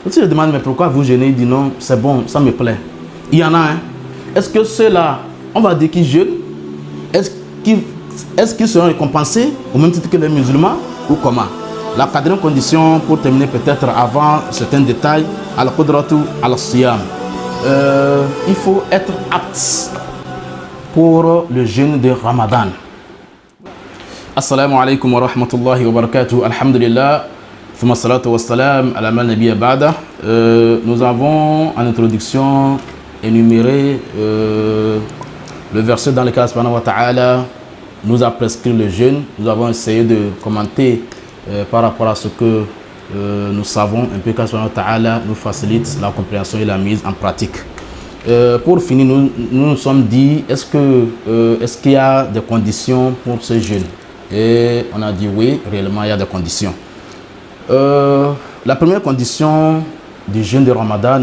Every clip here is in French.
Si je demande, mais pourquoi vous jeûnez? Il dit non, c'est bon, ça me plaît. Il y en a un. Est-ce que ceux-là, on va dire qu'ils jeûnent, est-ce qu'ils seront récompensés au même titre que les musulmans ou comment? La quatrième condition, pour terminer peut-être avant certains détails, al-qudratu al-siyam. Il faut être apte pour le jeûne de Ramadan. Assalamu alaikum wa rahmatullahi wa barakatuh. Alhamdulillah. Thumma salatu wa salam ala man nabiyya ba'da. Nous avons en introduction énuméré le verset dans lequel subhanahu wa ta'ala nous a prescrit le jeûne. Nous avons essayé de commenter par rapport à ce que nous savons un peu, qu'Allah subhanahu wa ta'ala nous facilite la compréhension et la mise en pratique. Pour finir, nous nous sommes dit, est-ce qu'il y a des conditions pour ce jeûne? Et on a dit oui, réellement il y a des conditions. La première condition du jeûne de Ramadan,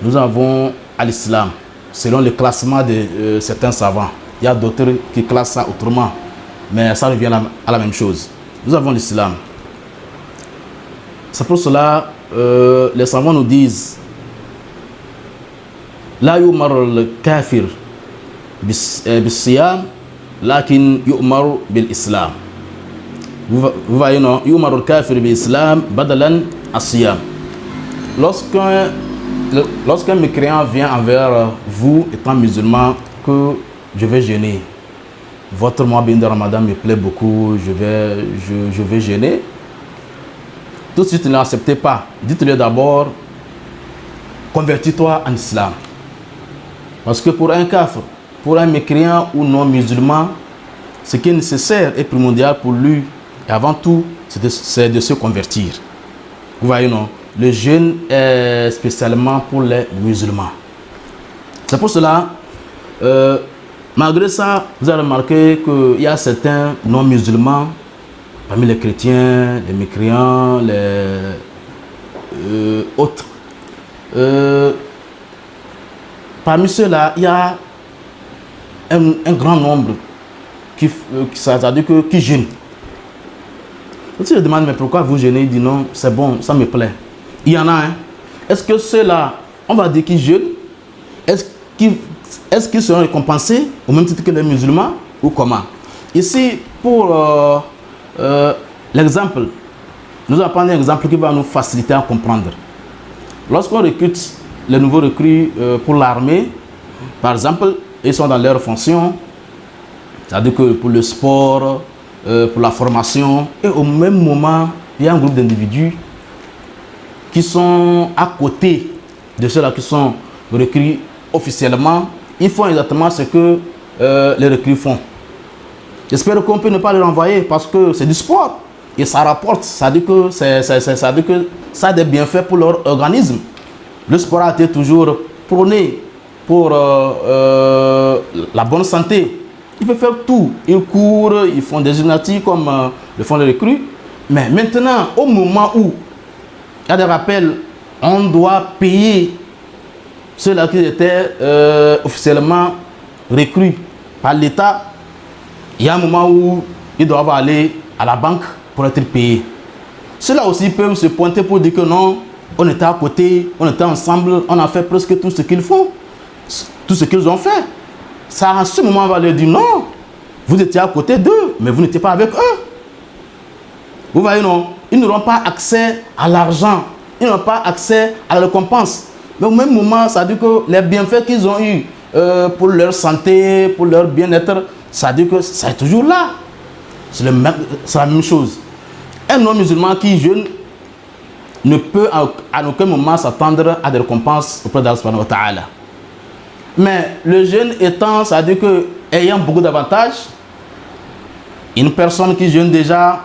nous avons à l'islam, selon le classement de certains savants. Il y a d'autres qui classent ça autrement, mais ça revient à la même chose. Nous avons l'islam. C'est pour cela les savants nous disent la yu'mar al-kafir bis-siyam lakin yu'mar bil-islam. Vous voyez, non? Yu'mar al-kafir bil-islam badalan as-siyam. Lorsqu'un mécréant vient envers vous, étant musulman, que je vais jeûner, votre mois bien de Ramadan me plaît beaucoup, je vais jeûner, tout de suite ne l'acceptez pas. Dites-lui d'abord, convertis-toi en islam. Parce que pour un kafir, pour un mécréant ou non musulman, ce qui est nécessaire et primordial pour lui, et avant tout, c'est de se convertir. Vous voyez, non? Le jeûne est spécialement pour les musulmans. C'est pour cela, malgré ça, vous avez remarqué qu'il y a certains non-musulmans, parmi les chrétiens, les mécréants, les autres. Parmi ceux-là, il y a un grand nombre qui jeûnent. Si je demande, mais pourquoi vous jeûnez? Il dit non, c'est bon, ça me plaît. Il y en a un. Est-ce que ceux-là, on va dire qu'ils jeûnent, est-ce qu'ils seront récompensés au même titre que les musulmans ou comment? Ici, pour l'exemple, nous allons prendre un exemple qui va nous faciliter à comprendre. Lorsqu'on recrute les nouveaux recrues pour l'armée, par exemple, ils sont dans leur fonction, c'est-à-dire que pour le sport, pour la formation, et au même moment, il y a un groupe d'individus qui sont à côté de ceux-là qui sont recrues officiellement. Ils font exactement ce que les recrues font. J'espère qu'on peut ne pas les renvoyer parce que c'est du sport et ça rapporte, ça dit que ça a des bienfaits pour leur organisme. Le sport a été toujours prôné pour la bonne santé. Ils peuvent faire tout. Ils courent, ils font des gymnastiques comme le font les recrues. Mais maintenant, au moment où il y a des rappels, on doit payer ceux-là qui étaient officiellement recrues par l'État. Il y a un moment où ils doivent aller à la banque pour être payés. Ceux-là aussi peuvent se pointer pour dire que non, on était à côté, on était ensemble, on a fait presque tout ce qu'ils font, tout ce qu'ils ont fait. Ça, à ce moment, on va leur dire non, vous étiez à côté d'eux, mais vous n'étiez pas avec eux. Vous voyez, non? Ils n'auront pas accès à l'argent, ils n'auront pas accès à la récompense. Mais au même moment, ça dit que les bienfaits qu'ils ont eus pour leur santé, pour leur bien-être, ça dit que ça est toujours là. C'est la même chose. Un non-musulman qui jeûne ne peut à aucun moment s'attendre à des récompenses auprès d'Allah subhanahu wa ta'ala. Mais le jeûne étant, ça veut dire que, ayant beaucoup d'avantages, une personne qui jeûne déjà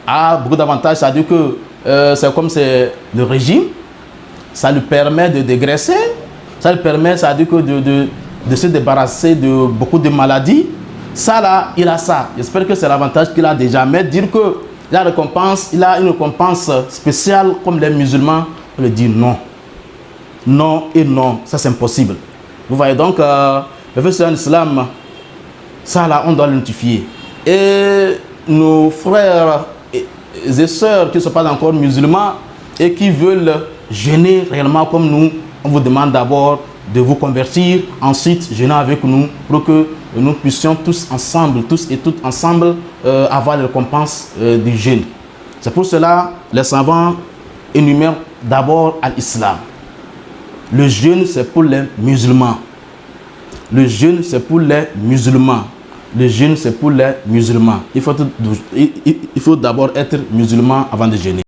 a beaucoup d'avantages, ça veut dire que c'est comme c'est le régime, ça lui permet de dégraisser, ça lui permet, ça veut dire que de se débarrasser de beaucoup de maladies. Ça là, il a ça. J'espère que c'est l'avantage qu'il a déjà. Mais dire que la récompense, il a une récompense spéciale comme les musulmans, on le dit non. Non et non, ça c'est impossible. Vous voyez donc, le fait sur l'islam, ça là, on doit l'identifier. Et nos frères et sœurs qui ne sont pas encore musulmans et qui veulent jeûner réellement comme nous. On vous demande d'abord de vous convertir, ensuite jeûner avec nous pour que nous puissions tous ensemble, tous et toutes ensemble, avoir les récompenses du jeûne. C'est pour cela les savants énumèrent d'abord à l'islam. Le jeûne, c'est pour les musulmans. Le jeûne, c'est pour les musulmans. Le jeûne, c'est pour les musulmans. Il faut d'abord être musulman avant de jeûner.